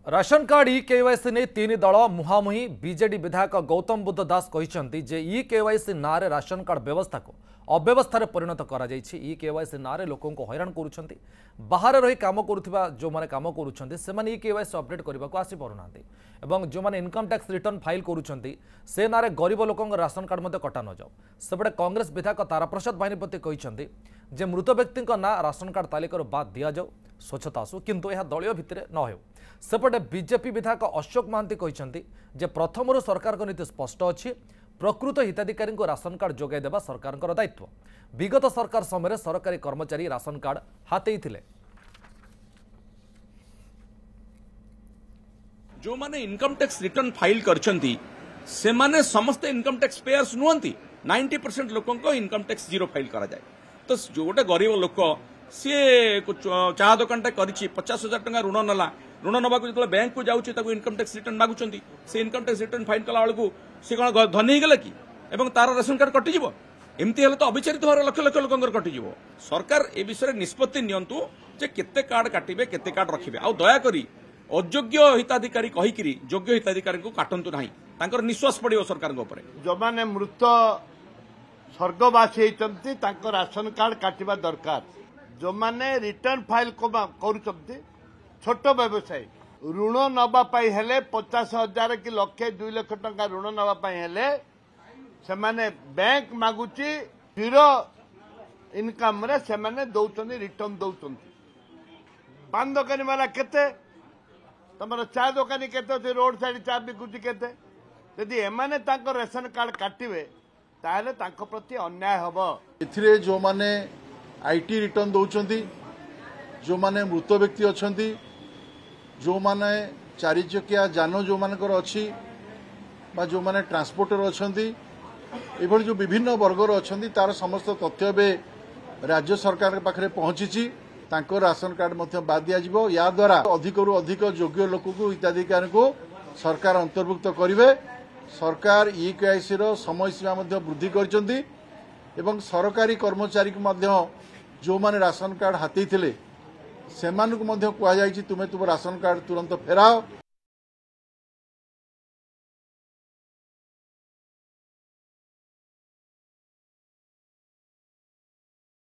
Ration card e KYC नहीं तीन दल मुहांमुही बीजेडी विधायक गौतम बुद्ध दास कहते जे ई केवाईसी ना रे राशन कार्ड व्यवस्था को अव्यवस्था परिणत करा जायछि। ई केवाईसी ना रे लोकों को हैरान करुछंती। बाहर रही काम करुथिबा जो माने काम करुछंती से माने ई केवाईसी अपडेट करबा को आसी परुनांती एवं जो माने इनकम टैक्स रिटर्न फाइल करुछंती से ना रे गरीब लोकों राशन कार्ड मते कटा न जाओ। सेबडे कांग्रेस विधायक ताराप्रसाद बाहिनीपति कहते जे मृत व्यक्ति ना राशन कार्ड तालिकार बाद दिया जाओ स्वच्छता आसू किंतु यह दलीय भितर न हो। सेपटे बीजेपी विधायक अशोक महांती कहते जे प्रथम सरकार नीति स्पष्ट अच्छी प्रकृत हिताधिकारी को राशन कार्ड जोगाई देवा सरकार दायित्व। विगत सरकार समय सरकारी कर्मचारी राशन कार्ड हाथई थिले। जो माने इनकम टैक्स रिटर्न फाइल करछंती से माने समस्त इनकम टैक्स पेयर्स नुहंती 90% लोकों को इनकम टैक्स जीरो फाइल करा जाए। तो जो गोटे गरीब लोक सी चाह दुकानटा करिछि 50,000 टंका ऋण नला ऋण नवा जो बैंक को जाऊँगी इनकम टैक्स रिटर्न मागुंट से इनकम टैक्स रिटर्न फाइल कला बेलू सी कौन धनी होगला कि एवं तार राशन कार्ड कटिज एमती हेल्ले तो अविचारित भाव लक्ष लक्ष लोक कटिज। सरकार ए विषय निष्पत्ति नियंतु जे केते कार्ड काटिबे केते कार्ड रखिबे आ दयाकोरी अयोग्य हिताधिकारी कहीकि योग्य हिताधिकारी को काटंतु नाही तांकर निश्वास पड़ियो सरकार ऊपर। जो माने मृत स्वर्गवासी होती राशन कार्ड काटिबा दरकार। जो माने रिटर्न फाइल करुचंती छोट व्यवसायी ऋण नवापाई हेले 50,000 कि लक्षे 2 लाख टंका ऋण नवापाई हेले से माने बैंक मागुची जीरो इनकम रे से माने दौचंती रिटर्न दौचंती। पान दुकानी वाला केते तमर चा दुकानी केते रोड साइड चा बिकुची केते यदि एमाने तांको रेशन कार्ड काटिबे ताहले तांको प्रति अन्याय हबो। इथिरे जो माने आईटी रिटर्न दौचंती जो माने मृत व्यक्ति अछंती जो माने चारि चकिया जान जो मानकर अच्छी बा जो माने ट्रांसपोर्टर अछंती एभली जो विभिन्न वर्गर अछंती तार समस्त तथ्य बे राज्य सरकार के पाखरे पहुंची तांको राशन कार्ड मध्य बाद दिया जिवो। या द्वारा अधिकरु अधिक योग्य लोक को हिताधिकारी को सरकार अंतर्भुक्त करिवे। सरकार ई केवाईसी रो समय सीमा मध्य वृद्धि करचंती एवं सरकारी कर्मचारी को मध्य जो माने राशन कार्ड हाथी थिले सेमानकु मध्य कुआ जायछि तुमे तुम राशन कार्ड तुरंत फेराओ।